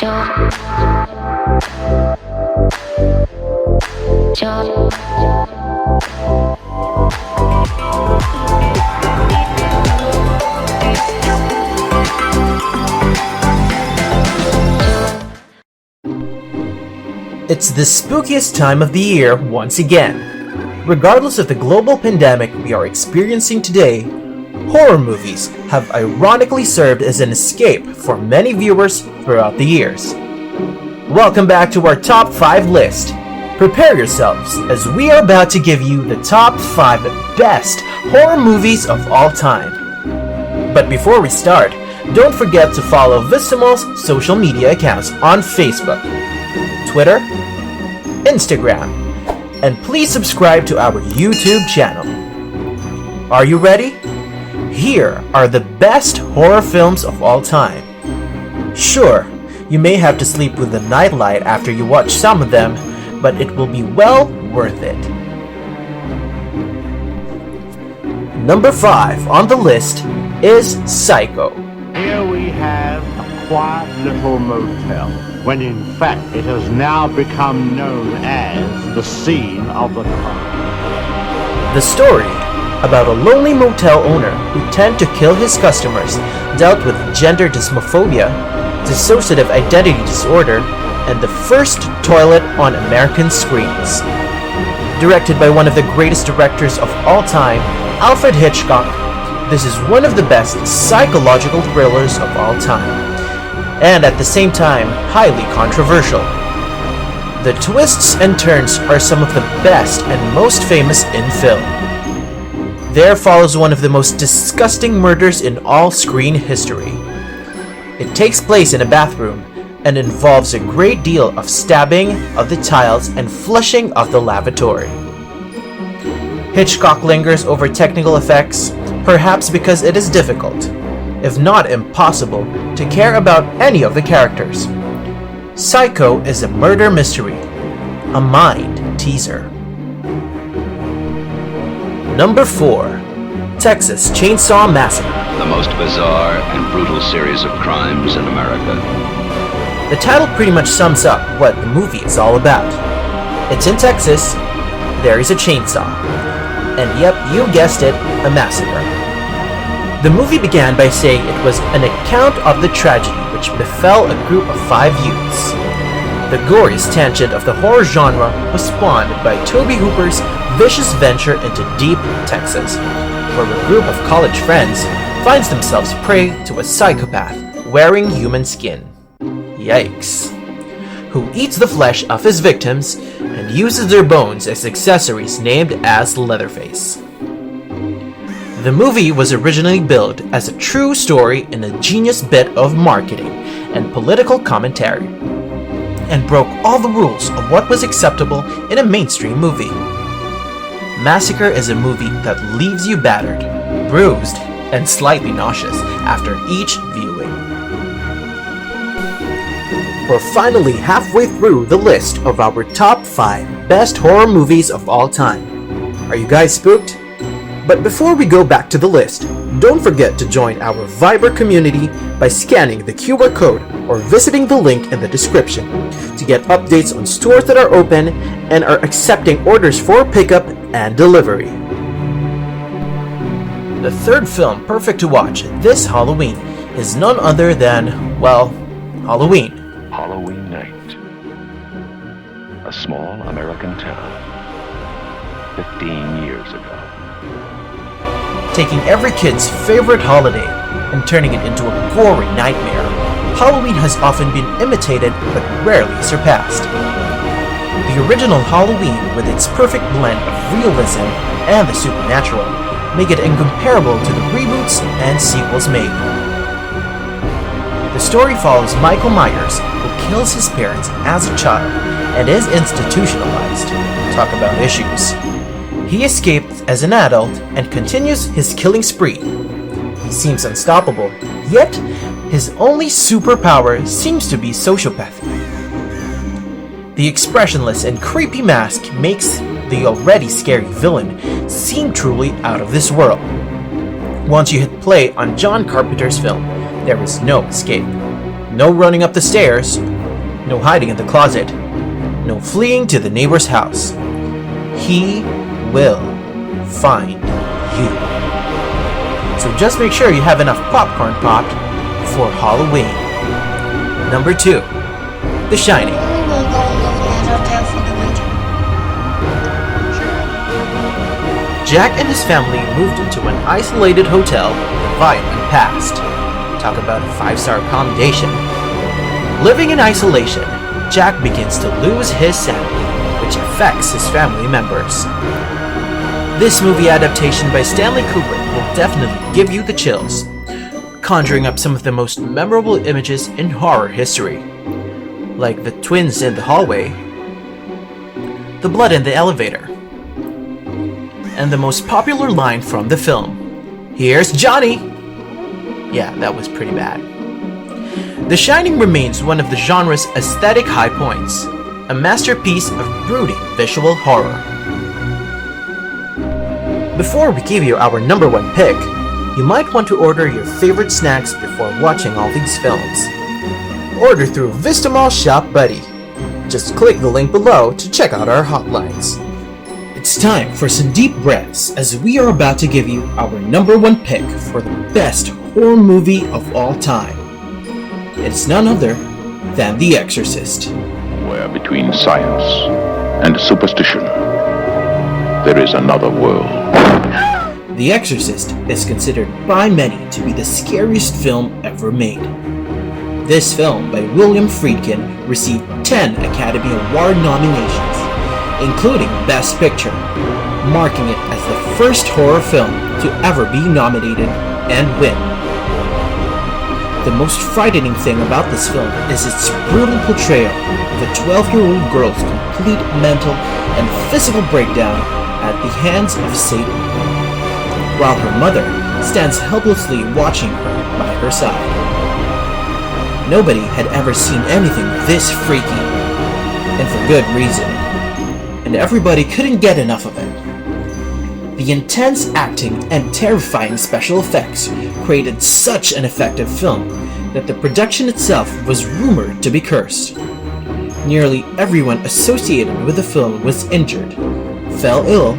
It's the spookiest time of the year once again. Regardless of the global pandemic we are experiencing today, horror movies have ironically served as an escape for many viewers throughout the years. Welcome back to our top 5 list. Prepare yourselves as we are about to give you the top 5 best horror movies of all time. But before we start, don't forget to follow Vistamal's social media accounts on Facebook, Twitter, Instagram, and please subscribe to our YouTube channel. Are you ready? Here are the best horror films of all time. Sure, you may have to sleep with the nightlight after you watch some of them, but it will be well worth it. Number 5 on the list is Psycho. Here we have a quiet little motel, when in fact it has now become known as the scene of the crime. The story, about a lonely motel owner who tend to kill his customers, dealt with gender dysmorphobia, dissociative identity disorder, and the first toilet on American screens. Directed by one of the greatest directors of all time, Alfred Hitchcock, this is one of the best psychological thrillers of all time, and at the same time, highly controversial. The twists and turns are some of the best and most famous in film. There follows one of the most disgusting murders in all screen history. It takes place in a bathroom and involves a great deal of stabbing of the tiles and flushing of the lavatory. Hitchcock lingers over technical effects, perhaps because it is difficult, if not impossible, to care about any of the characters. Psycho is a murder mystery, a mind teaser. Number 4. Texas Chainsaw Massacre. The most bizarre and brutal series of crimes in America. The title pretty much sums up what the movie is all about. It's in Texas, there is a chainsaw, and yep, you guessed it, a massacre. The movie began by saying it was an account of the tragedy which befell a group of 5 youths. The goriest tangent of the horror genre was spawned by Tobe Hooper's vicious venture into deep Texas, where a group of college friends finds themselves prey to a psychopath wearing human skin. Yikes. Who eats the flesh of his victims and uses their bones as accessories named as Leatherface. The movie was originally billed as a true story in a genius bit of marketing and political commentary, and broke all the rules of what was acceptable in a mainstream movie. Massacre is a movie that leaves you battered, bruised, and slightly nauseous after each viewing. We're finally halfway through the list of our top 5 best horror movies of all time. Are you guys spooked? But before we go back to the list, don't forget to join our Viber community by scanning the QR code or visiting the link in the description to get updates on stores that are open and are accepting orders for pickup and delivery. The third film perfect to watch this Halloween is none other than, well, Halloween. Halloween night. A small American town. 15 years ago. Taking every kid's favorite holiday and turning it into a gory nightmare, Halloween has often been imitated but rarely surpassed. The original Halloween, with its perfect blend of realism and the supernatural, make it incomparable to the reboots and sequels made. The story follows Michael Myers, who kills his parents as a child and is institutionalized. Talk about issues. He escaped as an adult and continues his killing spree. He seems unstoppable, yet his only superpower seems to be sociopathy. The expressionless and creepy mask makes the already scary villain seem truly out of this world. Once you hit play on John Carpenter's film, there is no escape. No running up the stairs, no hiding in the closet, no fleeing to the neighbor's house. He will find you. So just make sure you have enough popcorn popped for Halloween. Number 2, The Shining. Really will go and live in that hotel for the winter. Jack and his family moved into an isolated hotel with a violent past. Talk about a 5-star accommodation. Living in isolation, Jack begins to lose his sanity, which affects his family members. This movie adaptation by Stanley Kubrick will definitely give you the chills, conjuring up some of the most memorable images in horror history, like the twins in the hallway, the blood in the elevator, and the most popular line from the film, "Here's Johnny!" Yeah, that was pretty bad. The Shining remains one of the genre's aesthetic high points, a masterpiece of brooding visual horror. Before we give you our number 1 pick, you might want to order your favorite snacks before watching all these films. Order through Vista Mall Shop Buddy. Just click the link below to check out our hotlines. It's time for some deep breaths as we are about to give you our number 1 pick for the best horror movie of all time. It's none other than The Exorcist. Where between science and superstition, there is another world. The Exorcist is considered by many to be the scariest film ever made. This film by William Friedkin received 10 Academy Award nominations, including Best Picture, marking it as the first horror film to ever be nominated and win. The most frightening thing about this film is its brutal portrayal of a 12-year-old girl's complete mental and physical breakdown at the hands of Satan, while her mother stands helplessly watching her by her side. Nobody had ever seen anything this freaky, and for good reason, and everybody couldn't get enough of it. The intense acting and terrifying special effects created such an effective film that the production itself was rumored to be cursed. Nearly everyone associated with the film was injured, fell ill,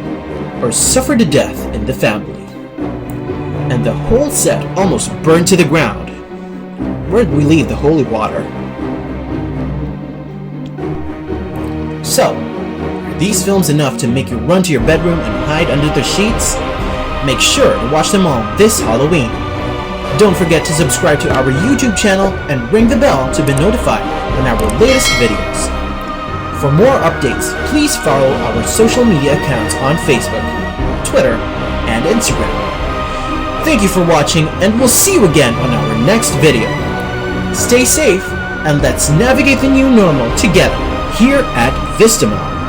or suffered a death in the family. And the whole set almost burned to the ground. Where'd we leave the holy water? So, are these films enough to make you run to your bedroom and hide under the sheets? Make sure to watch them all this Halloween. Don't forget to subscribe to our YouTube channel and ring the bell to be notified when our latest videos. For more updates, please follow our social media accounts on Facebook, Twitter, and Instagram. Thank you for watching, and we'll see you again on our next video. Stay safe, and let's navigate the new normal together here at Vista Mall.